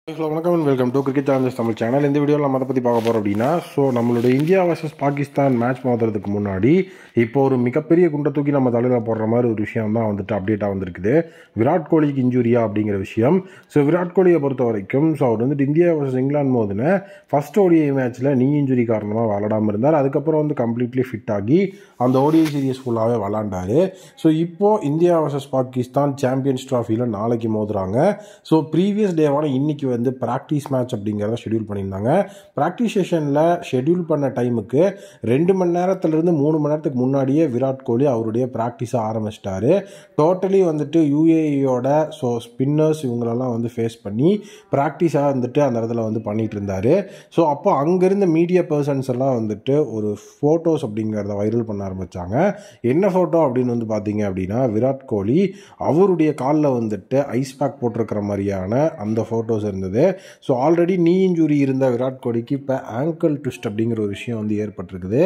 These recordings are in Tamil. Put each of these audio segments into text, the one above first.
ஹலோ வணக்கம் and welcome to cricket Challengers Tamil channel. இந்த வீடியோவில் நம்ம அதை பற்றி பார்க்க போகிறோம் அப்படின்னா, நம்மளுடைய இந்தியா வர்சஸ் பாகிஸ்தான் மேட்ச் மோதுறதுக்கு முன்னாடி இப்போ ஒரு மிகப்பெரிய குண்டை தூக்கி நம்ம தலையில் போடுற மாதிரி ஒரு விஷயம் தான் அப்டேட்டாக வந்திருக்குது. விராட் கோலிக்கு இன்ஜுரியா அப்படிங்கிற விஷயம். விராட் கோலியை பொறுத்த வரைக்கும் அவர் இந்தியா வர்சஸ் இங்கிலாந்து மோதின ஃபர்ஸ்ட் ஓடிஐ மேட்ச்சில் நீ இன்ஜுரி காரணமாக விளாடாமல் இருந்தார். அதுக்கப்புறம் கம்ப்ளீட்லி ஃபிட் ஆகி அந்த ஓடிஐ சீரிஸ் ஃபுல்லாகவே விளாண்டாரு. இப்போது இந்தியா வர்சஸ் பாகிஸ்தான் சாம்பியன்ஸ் ட்ராஃபியில் நாளைக்கு மோதுறாங்க. ப்ரீவியஸ் டேவான இன்னைக்கு ப்ராக்டிஸ் மேட்ச் அப்படிங்கிறத ஷெடியூல் பண்ணியிருந்தாங்க. ப்ராக்டிஸ் செஷனில் ஷெடியூல் பண்ண டைமுக்கு 2 மணி நேரத்திலிருந்து 3 மணி நேரத்துக்கு முன்னாடியே விராட் கோலி அவருடைய ப்ராக்டிஸை ஆரம்பிச்சிட்டாரு. டோட்டலி யூஏஇயோட ஸ்பின்னர்ஸ் இவங்களெல்லாம் ஃபேஸ் பண்ணி ப்ராக்டிஸாக அந்த இடத்துல பண்ணிட்டு இருந்தார். அப்போ அங்கேருந்து மீடியா பர்சன்ஸ் எல்லாம் ஒரு ஃபோட்டோஸ் அப்படிங்கிறத வைரல் பண்ண ஆரம்பித்தாங்க. என்ன ஃபோட்டோ அப்படின்னு பார்த்தீங்க அப்படின்னா, விராட் கோலி அவருடைய காலில் ஐஸ் பேக் போட்டிருக்கிற மாதிரியான அந்த ஃபோட்டோஸ் இருந்தது. ஆல்ரெடி நீ இன்ஜுரி இருந்த விராட் கோலிக்கு இப்போ ஆங்கிள் ட்விஸ்ட் அப்படிங்கிற ஒரு விஷயம் ஏற்பட்டிருக்குது.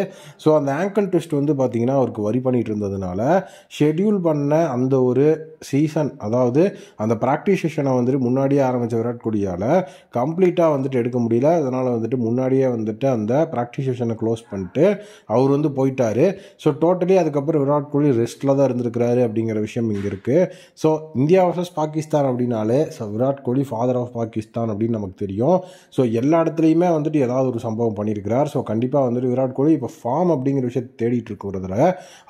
அந்த ஆங்கிள் ட்விஸ்ட் பார்த்தீங்கன்னா அவருக்கு வரி பண்ணிட்டு இருந்ததுனால ஷெடியூல் பண்ண அந்த ஒரு சீசன், அதாவது அந்த ப்ராக்டிஸ் செஷனை முன்னாடியே ஆரம்பித்த விராட் கோலியால் கம்ப்ளீட்டாக எடுக்க முடியல. அதனால் முன்னாடியே அந்த ப்ராக்டிஸ் செஷனை க்ளோஸ் பண்ணிட்டு அவர் போயிட்டார். டோட்டலி அதுக்கப்புறம் விராட் கோலி ரெஸ்ட்டில் தான் இருந்திருக்கிறாரு அப்படிங்கிற விஷயம் இங்கே இருக்குது. இந்தியா வர்சஸ் பாகிஸ்தான் அப்படின்னாலே விராட் கோலி ஃபாதர் ஆஃப் பாகிஸ்தான் அப்படின்னு நமக்கு தெரியும். எல்லா இடத்துலையுமே ஏதாவது ஒரு சம்பவம் பண்ணியிருக்கிறார். கண்டிப்பாக விராட் கோலி இப்போ ஃபார்ம் அப்படிங்கிற விஷயத்தை தேடிட்டு இருக்கிறதுல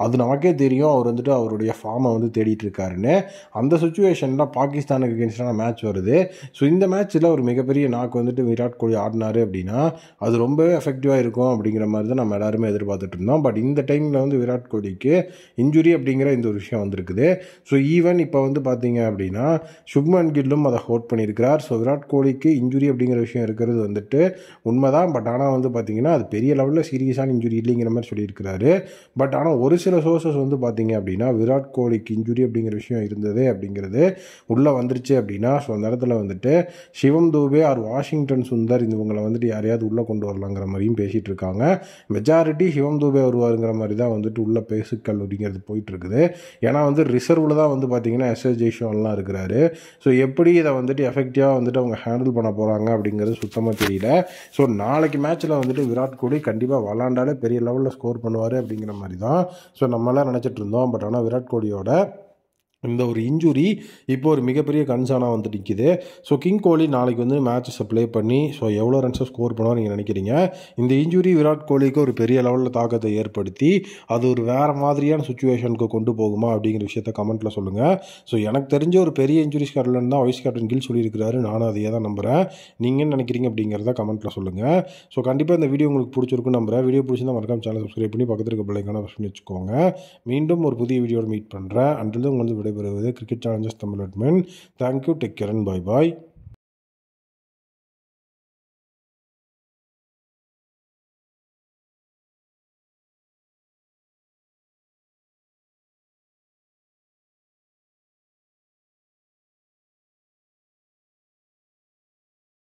அது நமக்கே தெரியும். அவர் அவருடைய ஃபார்மை தேடிட்டு இருக்காருன்னு. அந்த சுச்சுவேஷனில் பாகிஸ்தானுக்கு அகேன்ஸ்டான மேட்ச் வருது. இந்த மேட்ச்சில் ஒரு மிகப்பெரிய நாக்கு விராட் கோலி ஆடினார் அப்படின்னா அது ரொம்பவே எஃபெக்டிவாக இருக்கும் அப்படிங்கிற மாதிரி தான் நம்ம எல்லாருமே எதிர்பார்த்துட்டு இருந்தோம். பட் இந்த டைமில் விராட் கோலிக்கு இன்ஜுரி அப்படிங்கிற இந்த ஒரு விஷயம் வந்திருக்குது. ஈவன் இப்போ பார்த்தீங்க அப்படின்னா சுப்மன் கில்லும் அதை ஹோல்ட் பண்ணியிருக்கிறார். விராட் கோலிக்கு இன்ஜுரி அப்படிங்கிற விஷயம் இருக்கிறது உண்மைதான். பட் ஆனால் பார்த்தீங்கன்னா அது பெரிய லெவலில் சீரியஸான இன்ஜுரி இல்லைங்கிற மாதிரி சொல்லியிருக்கிறாரு. பட் ஆனால் ஒரு சில சோர்சஸ் பார்த்தீங்க அப்படின்னா விராட் கோலிக்கு இன்ஜுரி அப்படிங்கிற விஷயம் இருந்தது அப்படிங்கிறது உள்ளே வந்துருச்சு அப்படின்னா அந்த இடத்துல சிவம் தூபே ஆர் வாஷிங்டன் சுந்தர் இவங்களை யாரையாவது உள்ளே கொண்டு வரலாங்கிற மாதிரியும் பேசிகிட்டு இருக்காங்க. மெஜாரிட்டி சிவம் தூபே வருவாருங்கிற மாதிரி தான் உள்ள பேசுக்கள் அப்படிங்கிறது போயிட்டு இருக்குது. ஏன்னா ரிசர்வில் தான் பார்த்தீங்கன்னா எஸ்எஸ் ஜெய்ஷோன்லாம் இருக்கிறாரு. எப்படி இதை எஃபெக்டிவாக அவங்க ஹேண்டில் பண்ண போகிறாங்க அப்படிங்கிறது சுத்தமாக தெரியல. நாளைக்கு மேட்ச்சில் விராட் கோலி கண்டிப்பாக விளாண்டாலே பெரிய லெவலில் ஸ்கோர் பண்ணுவார் அப்படிங்கிற மாதிரி தான் நம்மளாம் நினச்சிட்டு இருந்தோம். பட் ஆனால் விராட் கோலியோட இந்த ஒரு இன்ஜுரி இப்போ ஒரு மிகப்பெரிய கன்சர்னாக நிற்கிது. கிங் கோலி நாளைக்கு மேட்சஸை ப்ளே பண்ணி எவ்வளோ ரன்ஸை ஸ்கோர் பண்ணுவார் நீங்கள் நினைக்கிறீங்க? இந்த இன்ஜுரி விராட் கோலிக்கு ஒரு பெரிய லெவலில் தாக்கத்தை ஏற்படுத்தி அது ஒரு வேறு மாதிரியான சுச்சுவேஷனுக்கு கொண்டு போகுமா அப்படிங்கிற விஷயத்த கமெண்ட்டில் சொல்லுங்கள். எனக்கு தெரிஞ்ச ஒரு பெரிய இன்ஜுரிஸ் கேப்டன் தான் வைஸ் கேப்டன் கில் சொல்லியிருக்கிறாரு. நானும் அதையே தான் நம்புகிறேன். நீங்கள் என்ன நினைக்கிறீங்க அப்படிங்கிறத கமெண்ட்டில் சொல்லுங்கள். கண்டிப்பாக இந்த வீடியோ உங்களுக்கு பிடிச்சிருக்குன்னு நம்புகிறேன். வீடியோ பிடிச்சிருந்தா மறக்காம சேனல் சப்ஸ்கிரைப் பண்ணி பக்கத்தில் இருக்க பெல் ஐகானை ப்ரெஸ் பண்ணி வச்சுக்கோங்க. மீண்டும் ஒரு புதிய வீடியோவில் மீட் பண்ணுறேன். அன்றில் உங்களுக்கு விடைபெறுவது cricket Challengers Tamil admin. Thank you, take care and bye bye.